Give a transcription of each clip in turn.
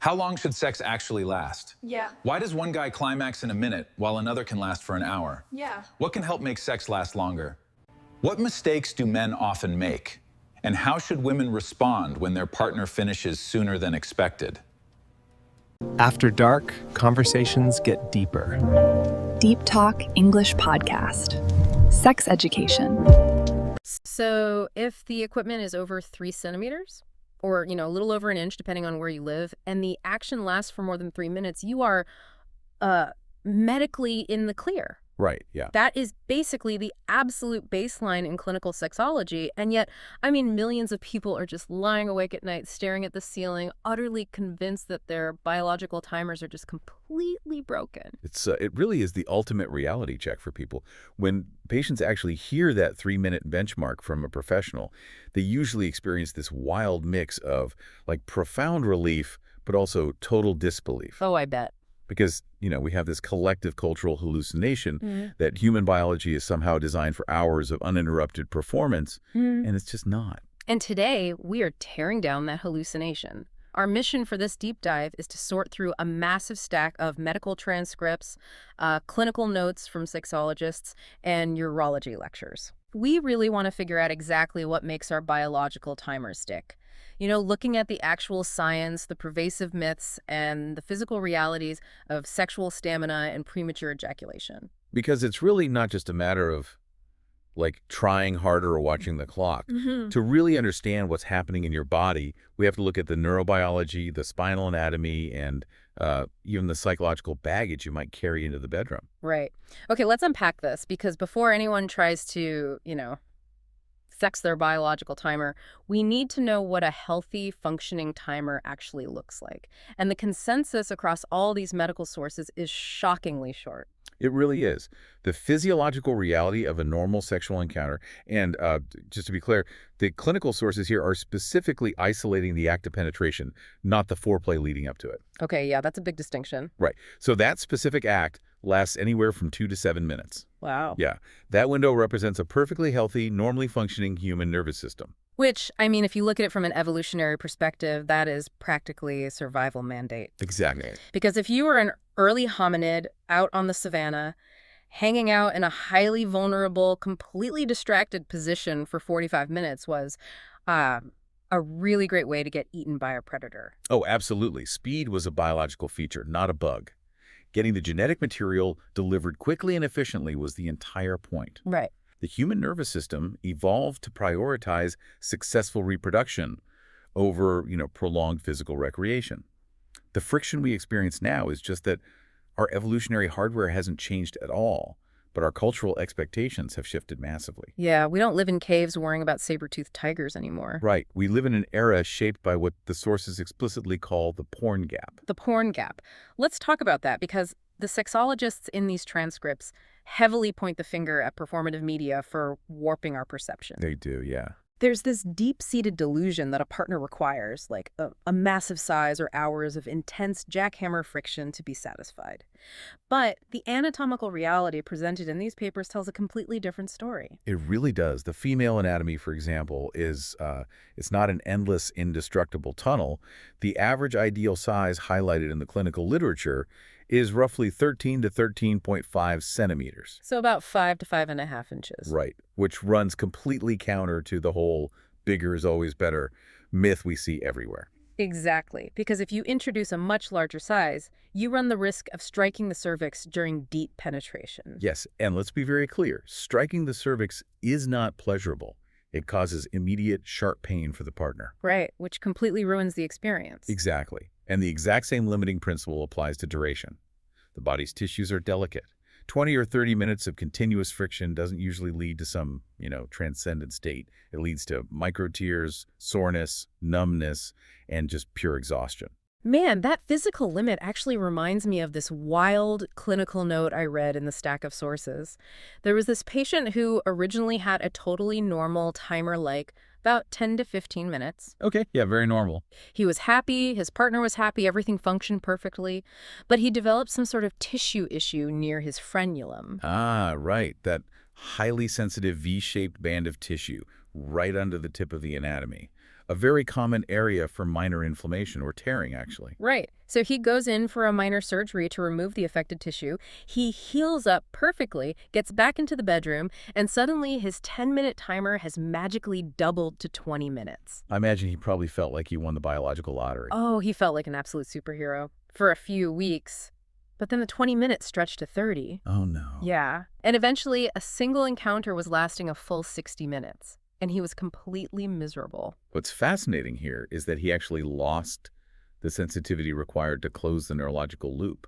How long should sex actually last? Yeah. Why does one guy climax in a minute while another can last for an hour? Yeah. What can help make sex last longer? What mistakes do men often make? And how should women respond when their partner finishes sooner than expected? After dark, conversations get deeper. Deep Talk English Podcast. Sex education. So if the equipment is over 3 centimeters, or, a little over an inch, depending on where you live, and the action lasts for more than 3 minutes, you are medically in the clear. Right, yeah. That is basically the absolute baseline in clinical sexology. And yet, millions of people are just lying awake at night, staring at the ceiling, utterly convinced that their biological timers are just completely broken. It really is the ultimate reality check for people. When patients actually hear that 3-minute benchmark from a professional, they usually experience this wild mix of profound relief, but also total disbelief. Oh, I bet. Because, we have this collective cultural hallucination that human biology is somehow designed for hours of uninterrupted performance, and it's just not. And today, we are tearing down that hallucination. Our mission for this deep dive is to sort through a massive stack of medical transcripts, clinical notes from sexologists, and urology lectures. We really want to figure out exactly what makes our biological timers stick. Looking at the actual science, the pervasive myths, and the physical realities of sexual stamina and premature ejaculation. Because it's really not just a matter of, trying harder or watching the clock. To really understand what's happening in your body, we have to look at the neurobiology, the spinal anatomy, and even the psychological baggage you might carry into the bedroom. Right. Okay, let's unpack this, because before anyone tries to, sex their biological timer, we need to know what a healthy, functioning timer actually looks like. And the consensus across all these medical sources is shockingly short. It really is. The physiological reality of a normal sexual encounter, and just to be clear, the clinical sources here are specifically isolating the act of penetration, not the foreplay leading up to it. Okay, yeah, that's a big distinction. Right. So that specific act lasts anywhere from 2 to 7 minutes. Wow. Yeah. That window represents a perfectly healthy, normally functioning human nervous system. Which, if you look at it from an evolutionary perspective, that is practically a survival mandate. Exactly. Because if you were an early hominid out on the savannah, hanging out in a highly vulnerable, completely distracted position for 45 minutes was a really great way to get eaten by a predator. Oh, absolutely. Speed was a biological feature, not a bug. Getting the genetic material delivered quickly and efficiently was the entire point. Right. The human nervous system evolved to prioritize successful reproduction over, prolonged physical recreation. The friction we experience now is just that our evolutionary hardware hasn't changed at all, but our cultural expectations have shifted massively. Yeah, we don't live in caves worrying about saber-toothed tigers anymore. Right. We live in an era shaped by what the sources explicitly call the porn gap. The porn gap. Let's talk about that, because the sexologists in these transcripts heavily point the finger at performative media for warping our perception. They do, yeah. There's this deep-seated delusion that a partner requires, like a massive size or hours of intense jackhammer friction to be satisfied. But the anatomical reality presented in these papers tells a completely different story. It really does. The female anatomy, for example, is it's not an endless, indestructible tunnel. The average ideal size highlighted in the clinical literature is roughly 13 to 13.5 centimeters. So about 5 to 5.5 inches. Right, which runs completely counter to the whole bigger is always better myth we see everywhere. Exactly, because if you introduce a much larger size, you run the risk of striking the cervix during deep penetration. Yes, and let's be very clear, striking the cervix is not pleasurable. It causes immediate, sharp pain for the partner. Right, which completely ruins the experience. Exactly. And the exact same limiting principle applies to duration. The body's tissues are delicate. 20 or 30 minutes of continuous friction doesn't usually lead to some, transcendent state. It leads to micro tears, soreness, numbness, and just pure exhaustion. Man, that physical limit actually reminds me of this wild clinical note I read in the stack of sources. There was this patient who originally had a totally normal timer about 10 to 15 minutes. Okay, yeah, very normal. He was happy, his partner was happy, everything functioned perfectly, but he developed some sort of tissue issue near his frenulum. Ah, right, that highly sensitive V-shaped band of tissue right under the tip of the anatomy. A very common area for minor inflammation or tearing, actually. Right. So he goes in for a minor surgery to remove the affected tissue. He heals up perfectly, gets back into the bedroom, and suddenly his 10-minute timer has magically doubled to 20 minutes. I imagine he probably felt like he won the biological lottery. Oh, he felt like an absolute superhero for a few weeks. But then the 20 minutes stretched to 30. Oh, no. Yeah. And eventually, a single encounter was lasting a full 60 minutes. And he was completely miserable. What's fascinating here is that he actually lost the sensitivity required to close the neurological loop.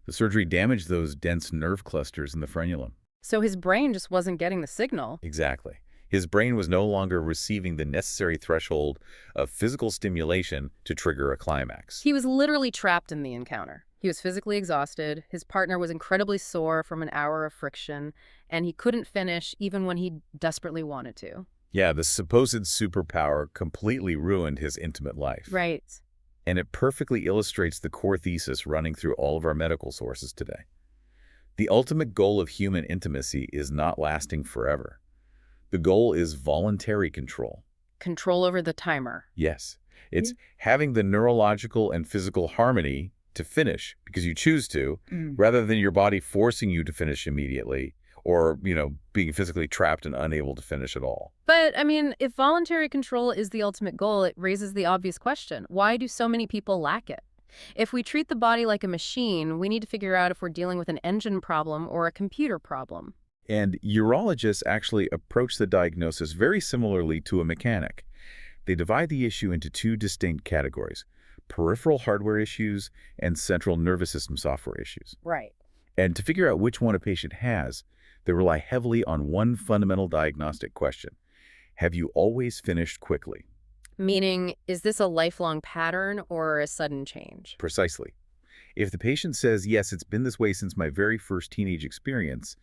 The surgery damaged those dense nerve clusters in the frenulum. So his brain just wasn't getting the signal. Exactly. His brain was no longer receiving the necessary threshold of physical stimulation to trigger a climax. He was literally trapped in the encounter. He was physically exhausted, his partner was incredibly sore from an hour of friction, and he couldn't finish even when he desperately wanted to. Yeah, the supposed superpower completely ruined his intimate life. Right. And it perfectly illustrates the core thesis running through all of our medical sources today. The ultimate goal of human intimacy is not lasting forever. The goal is voluntary control. Control over the timer. Yes, it's having the neurological and physical harmony to finish because you choose to, rather than your body forcing you to finish immediately or, being physically trapped and unable to finish at all. But, I mean, if voluntary control is the ultimate goal, it raises the obvious question. Why do so many people lack it? If we treat the body like a machine, we need to figure out if we're dealing with an engine problem or a computer problem. And urologists actually approach the diagnosis very similarly to a mechanic. They divide the issue into two distinct categories: peripheral hardware issues and central nervous system software issues. Right. And to figure out which one a patient has, they rely heavily on one fundamental diagnostic question: have you always finished quickly? Meaning, is this a lifelong pattern or a sudden change? Precisely. If the patient says, yes, it's been this way since my very first teenage experience,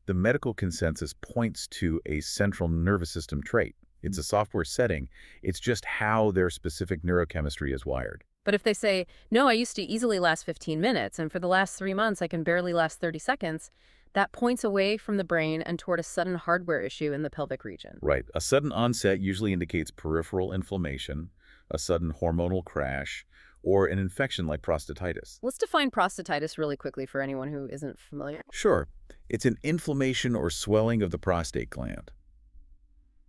the medical consensus points to a central nervous system trait. It's a software setting. It's just how their specific neurochemistry is wired. But if they say, no, I used to easily last 15 minutes, and for the last 3 months I can barely last 30 seconds, that points away from the brain and toward a sudden hardware issue in the pelvic region. Right. A sudden onset usually indicates peripheral inflammation, a sudden hormonal crash, or an infection like prostatitis. Let's define prostatitis really quickly for anyone who isn't familiar. Sure. It's an inflammation or swelling of the prostate gland.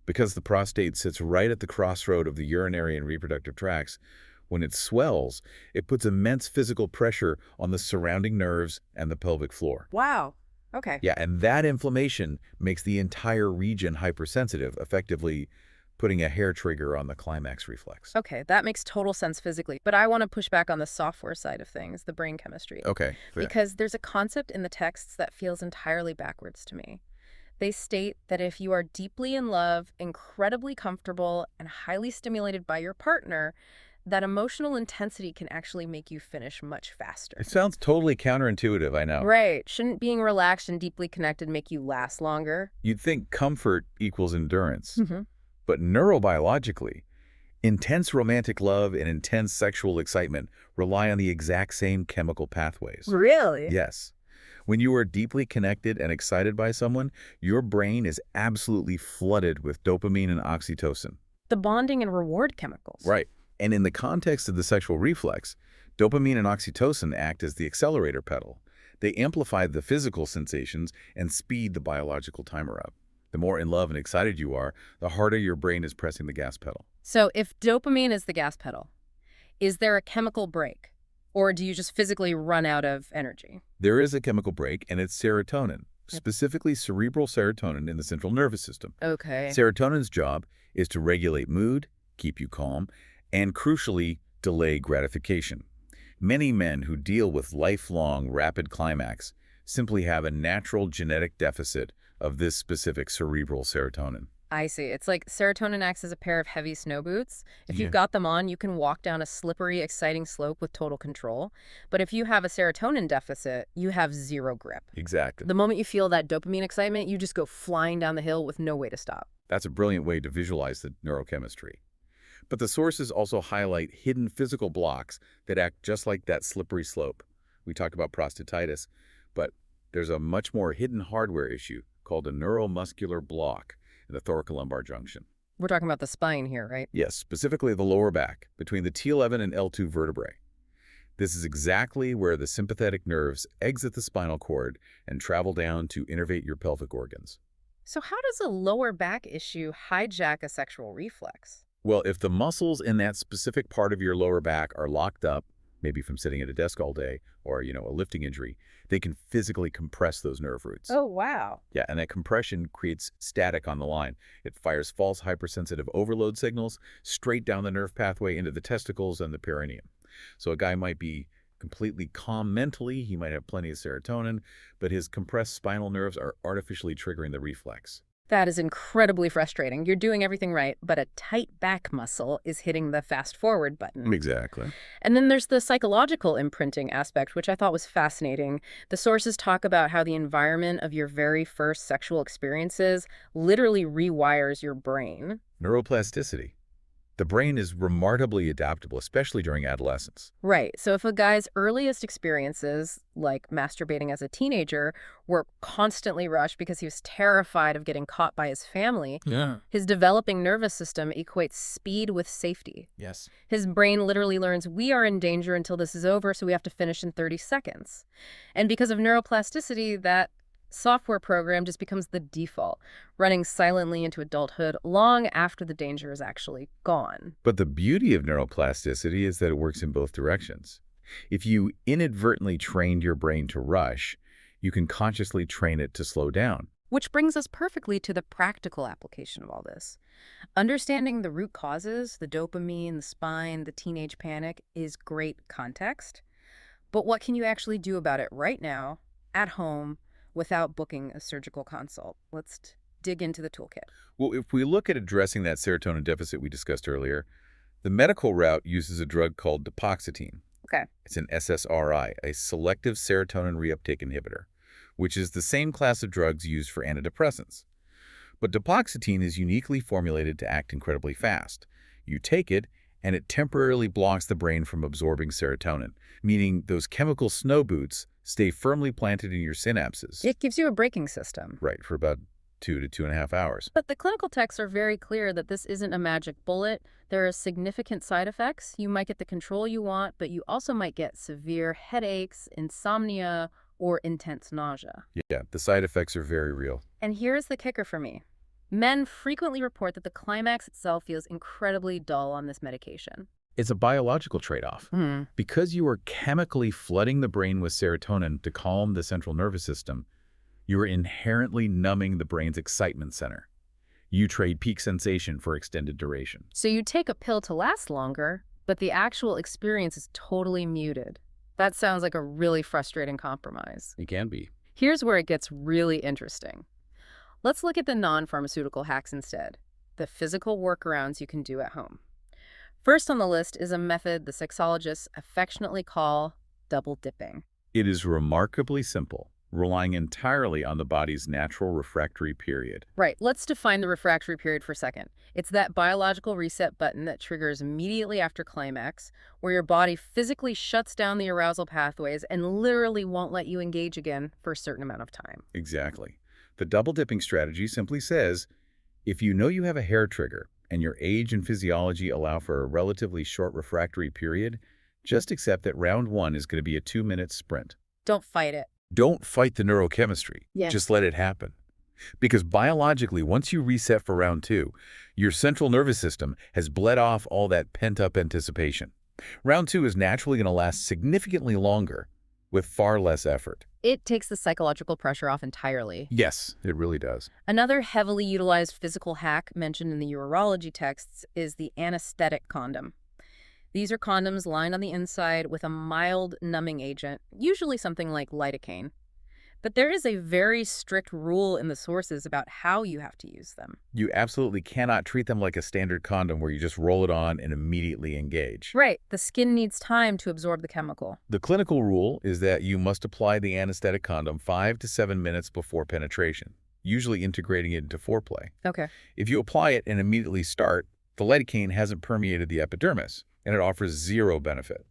Because the prostate sits right at the crossroad of the urinary and reproductive tracts, when it swells, it puts immense physical pressure on the surrounding nerves and the pelvic floor. Wow. Okay. Yeah, and that inflammation makes the entire region hypersensitive, effectively putting a hair trigger on the climax reflex. Okay, that makes total sense physically, but I want to push back on the software side of things, the brain chemistry. Okay. Fair. Because there's a concept in the texts that feels entirely backwards to me. They state that if you are deeply in love, incredibly comfortable, and highly stimulated by your partner, that emotional intensity can actually make you finish much faster. It sounds totally counterintuitive, I know. Right. Shouldn't being relaxed and deeply connected make you last longer? You'd think comfort equals endurance. Mm-hmm. But neurobiologically, intense romantic love and intense sexual excitement rely on the exact same chemical pathways. Really? Yes. When you are deeply connected and excited by someone, your brain is absolutely flooded with dopamine and oxytocin. The bonding and reward chemicals. Right. And in the context of the sexual reflex, dopamine and oxytocin act as the accelerator pedal. They amplify the physical sensations and speed the biological timer up. The more in love and excited you are, the harder your brain is pressing the gas pedal. So if dopamine is the gas pedal, is there a chemical break? Or do you just physically run out of energy? There is a chemical break, and it's serotonin, specifically cerebral serotonin in the central nervous system. Okay. Serotonin's job is to regulate mood, keep you calm, and crucially, delay gratification. Many men who deal with lifelong rapid climax simply have a natural genetic deficit of this specific cerebral serotonin. I see. It's like serotonin acts as a pair of heavy snow boots. If you've got them on, you can walk down a slippery, exciting slope with total control. But if you have a serotonin deficit, you have zero grip. Exactly. The moment you feel that dopamine excitement, you just go flying down the hill with no way to stop. That's a brilliant way to visualize the neurochemistry. But the sources also highlight hidden physical blocks that act just like that slippery slope. We talked about prostatitis, but there's a much more hidden hardware issue called a neuromuscular block in the thoracolumbar junction. We're talking about the spine here, right? Yes, specifically the lower back, between the T11 and L2 vertebrae. This is exactly where the sympathetic nerves exit the spinal cord and travel down to innervate your pelvic organs. So how does a lower back issue hijack a sexual reflex? Well, if the muscles in that specific part of your lower back are locked up, maybe from sitting at a desk all day or, a lifting injury, they can physically compress those nerve roots. Oh, wow. Yeah, and that compression creates static on the line. It fires false hypersensitive overload signals straight down the nerve pathway into the testicles and the perineum. So a guy might be completely calm mentally, he might have plenty of serotonin, but his compressed spinal nerves are artificially triggering the reflex. That is incredibly frustrating. You're doing everything right, but a tight back muscle is hitting the fast forward button. Exactly. And then there's the psychological imprinting aspect, which I thought was fascinating. The sources talk about how the environment of your very first sexual experiences literally rewires your brain. Neuroplasticity. The brain is remarkably adaptable, especially during adolescence. Right. So if a guy's earliest experiences, like masturbating as a teenager, were constantly rushed because he was terrified of getting caught by his family, his developing nervous system equates speed with safety. Yes. His brain literally learns we are in danger until this is over, so we have to finish in 30 seconds. And because of neuroplasticity, that software program just becomes the default, running silently into adulthood long after the danger is actually gone. But the beauty of neuroplasticity is that it works in both directions. If you inadvertently trained your brain to rush, you can consciously train it to slow down. Which brings us perfectly to the practical application of all this. Understanding the root causes, the dopamine, the spine, the teenage panic, is great context. But what can you actually do about it right now, at home, without booking a surgical consult? Let's dig into the toolkit. Well, if we look at addressing that serotonin deficit we discussed earlier, the medical route uses a drug called duloxetine. Okay. It's an SSRI, a selective serotonin reuptake inhibitor, which is the same class of drugs used for antidepressants. But duloxetine is uniquely formulated to act incredibly fast. You take it, and it temporarily blocks the brain from absorbing serotonin, meaning those chemical snow boots stay firmly planted in your synapses. It gives you a braking system. Right, for about 2 to 2.5 hours. But the clinical texts are very clear that this isn't a magic bullet. There are significant side effects. You might get the control you want, but you also might get severe headaches, insomnia, or intense nausea. Yeah, the side effects are very real. And here's the kicker for me. Men frequently report that the climax itself feels incredibly dull on this medication. It's a biological trade-off. Because you are chemically flooding the brain with serotonin to calm the central nervous system, you are inherently numbing the brain's excitement center. You trade peak sensation for extended duration. So you take a pill to last longer, but the actual experience is totally muted. That sounds like a really frustrating compromise. It can be. Here's where it gets really interesting. Let's look at the non-pharmaceutical hacks instead, the physical workarounds you can do at home. First on the list is a method the sexologists affectionately call double dipping. It is remarkably simple, relying entirely on the body's natural refractory period. Right, let's define the refractory period for a second. It's that biological reset button that triggers immediately after climax, where your body physically shuts down the arousal pathways and literally won't let you engage again for a certain amount of time. Exactly. The double dipping strategy simply says, if you know you have a hair trigger and your age and physiology allow for a relatively short refractory period, just accept that round 1 is going to be a 2-minute sprint. Don't fight it. Don't fight the neurochemistry. Yeah. Just let it happen. Because biologically, once you reset for round 2, your central nervous system has bled off all that pent-up anticipation. Round 2 is naturally going to last significantly longer with far less effort. It takes the psychological pressure off entirely. Yes, it really does. Another heavily utilized physical hack mentioned in the urology texts is the anesthetic condom. These are condoms lined on the inside with a mild numbing agent, usually something like lidocaine. But there is a very strict rule in the sources about how you have to use them. You absolutely cannot treat them like a standard condom where you just roll it on and immediately engage. Right. The skin needs time to absorb the chemical. The clinical rule is that you must apply the anesthetic condom 5 to 7 minutes before penetration, usually integrating it into foreplay. Okay. If you apply it and immediately start, the lidocaine hasn't permeated the epidermis, and it offers zero benefit.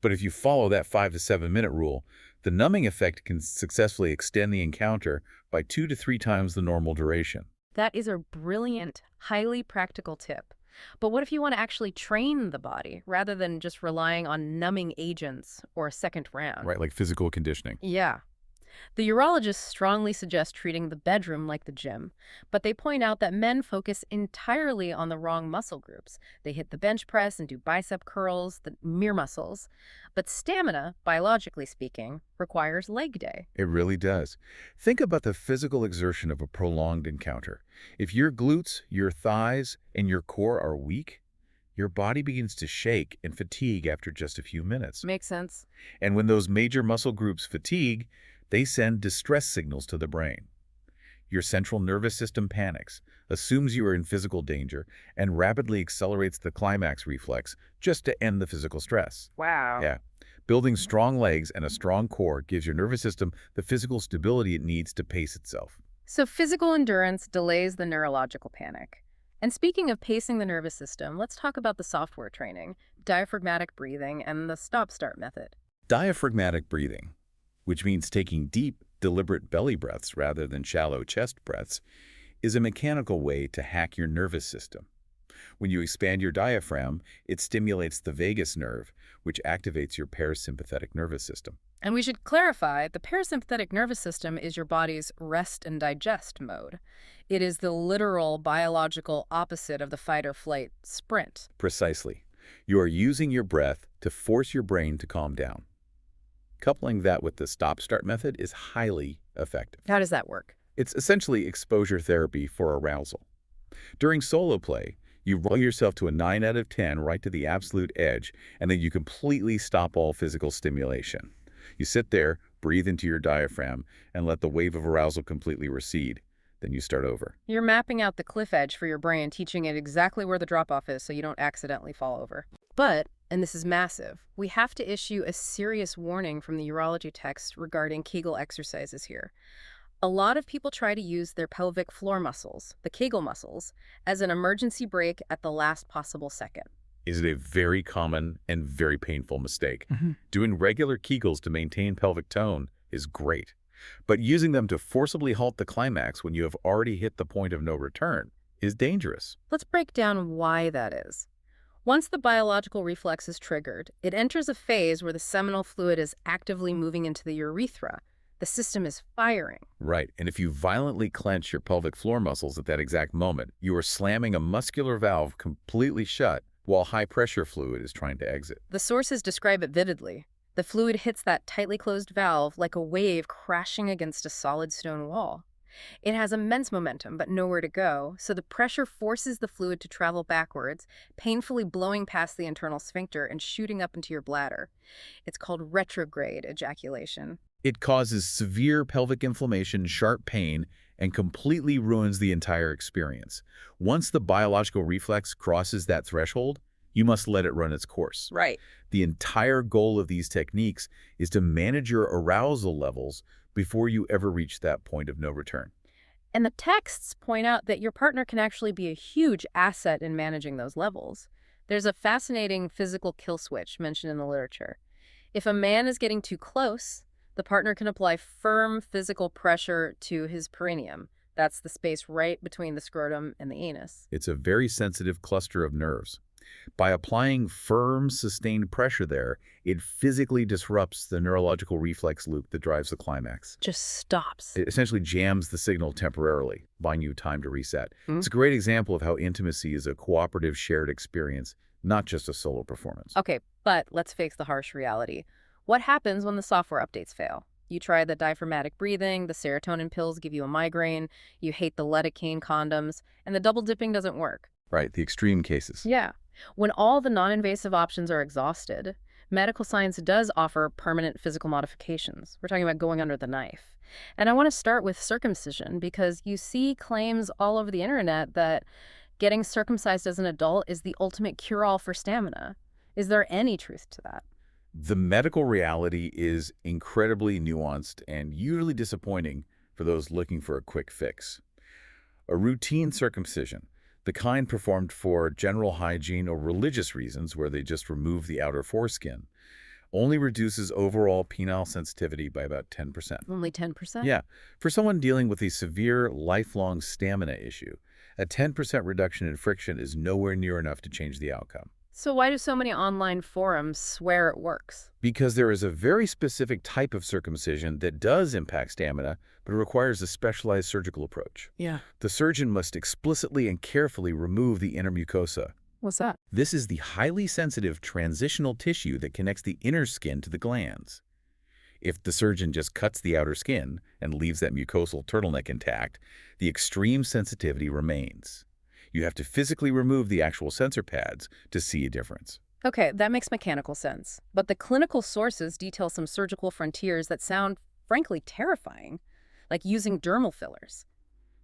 But if you follow that 5 to 7 minute rule, the numbing effect can successfully extend the encounter by 2 to 3 times the normal duration. That is a brilliant, highly practical tip. But what if you want to actually train the body rather than just relying on numbing agents or a second round? Right, like physical conditioning. Yeah. The urologists strongly suggest treating the bedroom like the gym, but they point out that men focus entirely on the wrong muscle groups. They hit the bench press and do bicep curls, the mere muscles. But stamina, biologically speaking, requires leg day. It really does. Think about the physical exertion of a prolonged encounter. If your glutes, your thighs, and your core are weak, your body begins to shake and fatigue after just a few minutes. Makes sense. And when those major muscle groups fatigue, they send distress signals to the brain. Your central nervous system panics, assumes you are in physical danger, and rapidly accelerates the climax reflex just to end the physical stress. Wow. Yeah. Building strong legs and a strong core gives your nervous system the physical stability it needs to pace itself. So physical endurance delays the neurological panic. And speaking of pacing the nervous system, let's talk about the software training, diaphragmatic breathing, and the stop-start method. Diaphragmatic breathing, which means taking deep, deliberate belly breaths rather than shallow chest breaths, is a mechanical way to hack your nervous system. When you expand your diaphragm, it stimulates the vagus nerve, which activates your parasympathetic nervous system. And we should clarify, the parasympathetic nervous system is your body's rest and digest mode. It is the literal biological opposite of the fight or flight sprint. Precisely. You are using your breath to force your brain to calm down. Coupling that with the stop-start method is highly effective. How does that work? It's essentially exposure therapy for arousal. During solo play, you roll yourself to a 9 out of 10 right to the absolute edge, and then you completely stop all physical stimulation. You sit there, breathe into your diaphragm, and let the wave of arousal completely recede. Then you start over. You're mapping out the cliff edge for your brain, teaching it exactly where the drop-off is so you don't accidentally fall over. But, and this is massive, we have to issue a serious warning from the urology text regarding Kegel exercises here. A lot of people try to use their pelvic floor muscles, the Kegel muscles, as an emergency brake at the last possible second. Is it a very common and very painful mistake? Doing regular Kegels to maintain pelvic tone is great, but using them to forcibly halt the climax when you have already hit the point of no return is dangerous. Let's break down why that is. Once the biological reflex is triggered, it enters a phase where the seminal fluid is actively moving into the urethra. The system is firing. Right, and if you violently clench your pelvic floor muscles at that exact moment, you are slamming a muscular valve completely shut while high-pressure fluid is trying to exit. The sources describe it vividly. The fluid hits that tightly closed valve like a wave crashing against a solid stone wall. It has immense momentum, but nowhere to go, so the pressure forces the fluid to travel backwards, painfully blowing past the internal sphincter and shooting up into your bladder. It's called retrograde ejaculation. It causes severe pelvic inflammation, sharp pain, and completely ruins the entire experience. Once the biological reflex crosses that threshold, you must let it run its course. Right. The entire goal of these techniques is to manage your arousal levels before you ever reach that point of no return. And the texts point out that your partner can actually be a huge asset in managing those levels. There's a fascinating physical kill switch mentioned in the literature. If a man is getting too close, the partner can apply firm physical pressure to his perineum. That's the space right between the scrotum and the anus. It's a very sensitive cluster of nerves. By applying firm, sustained pressure there, it physically disrupts the neurological reflex loop that drives the climax. Just stops. It essentially jams the signal temporarily, buying you time to reset. It's a great example of how intimacy is a cooperative, shared experience, not just a solo performance. Okay, but let's face the harsh reality. What happens when the software updates fail? You try the diaphragmatic breathing, the serotonin pills give you a migraine, you hate the lidocaine condoms, and the double dipping doesn't work. Right, the extreme cases. Yeah. When all the non-invasive options are exhausted, medical science does offer permanent physical modifications. We're talking about going under the knife. And I want to start with circumcision because you see claims all over the internet that getting circumcised as an adult is the ultimate cure-all for stamina. Is there any truth to that? The medical reality is incredibly nuanced and usually disappointing for those looking for a quick fix. A routine circumcision, the kind performed for general hygiene or religious reasons where they just remove the outer foreskin, only reduces overall penile sensitivity by about 10%. Only 10%? Yeah, for someone dealing with a severe lifelong stamina issue, a 10% reduction in friction is nowhere near enough to change the outcome. So why do so many online forums swear it works? Because there is a very specific type of circumcision that does impact stamina, but it requires a specialized surgical approach. Yeah. The surgeon must explicitly and carefully remove the inner mucosa. What's that? This is the highly sensitive transitional tissue that connects the inner skin to the glands. If the surgeon just cuts the outer skin and leaves that mucosal turtleneck intact, the extreme sensitivity remains. You have to physically remove the actual sensor pads to see a difference. Okay, that makes mechanical sense. But the clinical sources detail some surgical frontiers that sound, frankly, terrifying, like using dermal fillers.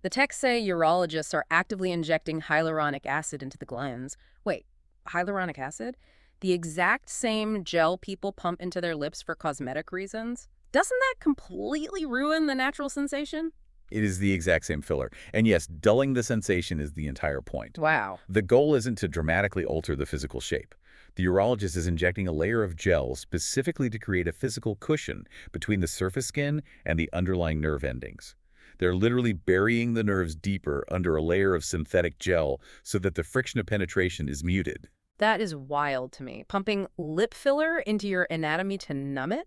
The texts say urologists are actively injecting hyaluronic acid into the glands. Wait, hyaluronic acid? The exact same gel people pump into their lips for cosmetic reasons? Doesn't that completely ruin the natural sensation? It is the exact same filler. And yes, dulling the sensation is the entire point. Wow. The goal isn't to dramatically alter the physical shape. The urologist is injecting a layer of gel specifically to create a physical cushion between the surface skin and the underlying nerve endings. They're literally burying the nerves deeper under a layer of synthetic gel so that the friction of penetration is muted. That is wild to me. Pumping lip filler into your anatomy to numb it?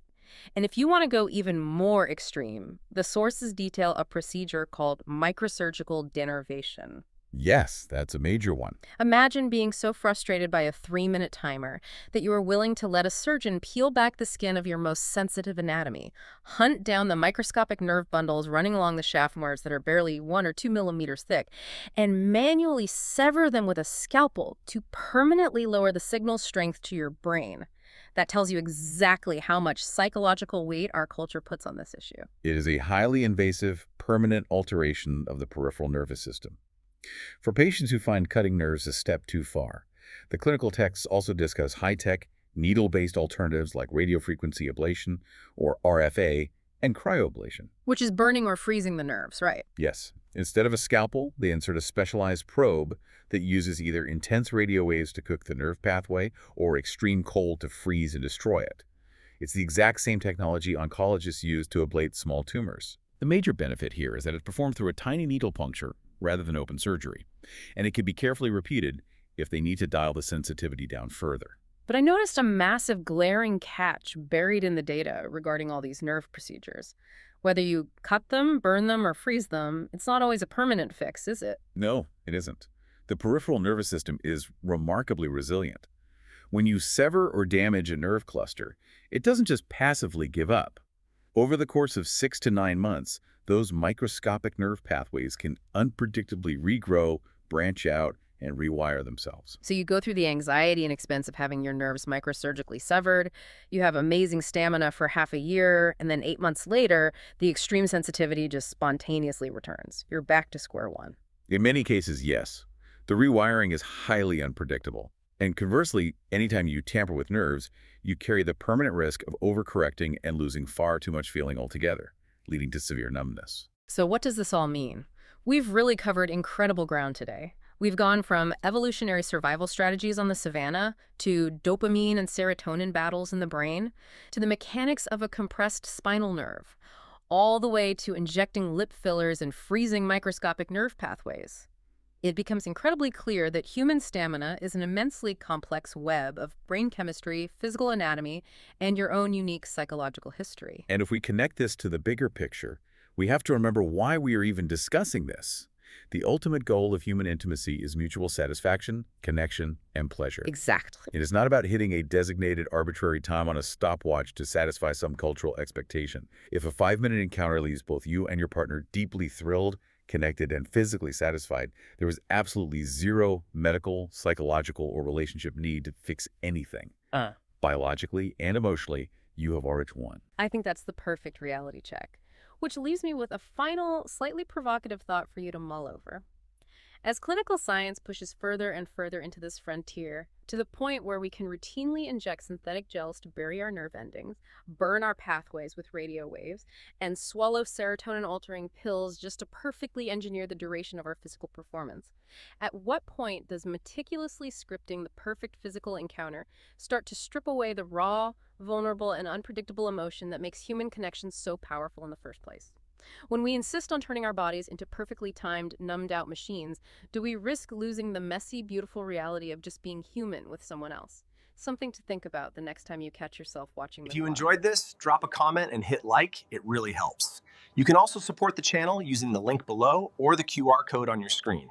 And if you want to go even more extreme, the sources detail a procedure called microsurgical denervation. Yes, that's a major one. Imagine being so frustrated by a 3-minute timer that you are willing to let a surgeon peel back the skin of your most sensitive anatomy, hunt down the microscopic nerve bundles running along the shaft murs that are barely 1 or 2 millimeters thick, and manually sever them with a scalpel to permanently lower the signal strength to your brain. That tells you exactly how much psychological weight our culture puts on this issue. It is a highly invasive, permanent alteration of the peripheral nervous system. For patients who find cutting nerves a step too far, the clinical texts also discuss high-tech, needle-based alternatives like radiofrequency ablation, or RFA, and cryoablation. Which is burning or freezing the nerves, right? Yes. Instead of a scalpel, they insert a specialized probe that uses either intense radio waves to cook the nerve pathway or extreme cold to freeze and destroy it. It's the exact same technology oncologists use to ablate small tumors. The major benefit here is that it's performed through a tiny needle puncture rather than open surgery, and it can be carefully repeated if they need to dial the sensitivity down further. But I noticed a massive glaring catch buried in the data regarding all these nerve procedures. Whether you cut them, burn them, or freeze them, it's not always a permanent fix, is it? No, it isn't. The peripheral nervous system is remarkably resilient. When you sever or damage a nerve cluster, it doesn't just passively give up. Over the course of 6 to 9 months, those microscopic nerve pathways can unpredictably regrow, branch out, and rewire themselves. So you go through the anxiety and expense of having your nerves microsurgically severed, you have amazing stamina for half a year, and then 8 months later, the extreme sensitivity just spontaneously returns. You're back to square one. In many cases, yes. The rewiring is highly unpredictable. And conversely, anytime you tamper with nerves, you carry the permanent risk of overcorrecting and losing far too much feeling altogether, leading to severe numbness. So what does this all mean? We've really covered incredible ground today. We've gone from evolutionary survival strategies on the savanna to dopamine and serotonin battles in the brain to the mechanics of a compressed spinal nerve, all the way to injecting lip fillers and freezing microscopic nerve pathways. It becomes incredibly clear that human stamina is an immensely complex web of brain chemistry, physical anatomy, and your own unique psychological history. And if we connect this to the bigger picture, we have to remember why we are even discussing this. The ultimate goal of human intimacy is mutual satisfaction, connection, and pleasure. Exactly. It is not about hitting a designated arbitrary time on a stopwatch to satisfy some cultural expectation. If a 5-minute encounter leaves both you and your partner deeply thrilled, connected, and physically satisfied, there is absolutely zero medical, psychological, or relationship need to fix anything. Biologically and emotionally, you have already won. I think that's the perfect reality check. Which leaves me with a final, slightly provocative thought for you to mull over. As clinical science pushes further and further into this frontier, to the point where we can routinely inject synthetic gels to bury our nerve endings, burn our pathways with radio waves, and swallow serotonin-altering pills just to perfectly engineer the duration of our physical performance, at what point does meticulously scripting the perfect physical encounter start to strip away the raw, vulnerable, and unpredictable emotion that makes human connections so powerful in the first place. When we insist on turning our bodies into perfectly timed, numbed-out machines, do we risk losing the messy, beautiful reality of just being human with someone else? Something to think about the next time you catch yourself watching the If you vlog. enjoyed this, drop a comment and hit like. It really helps. You can also support the channel using the link below or the QR code on your screen.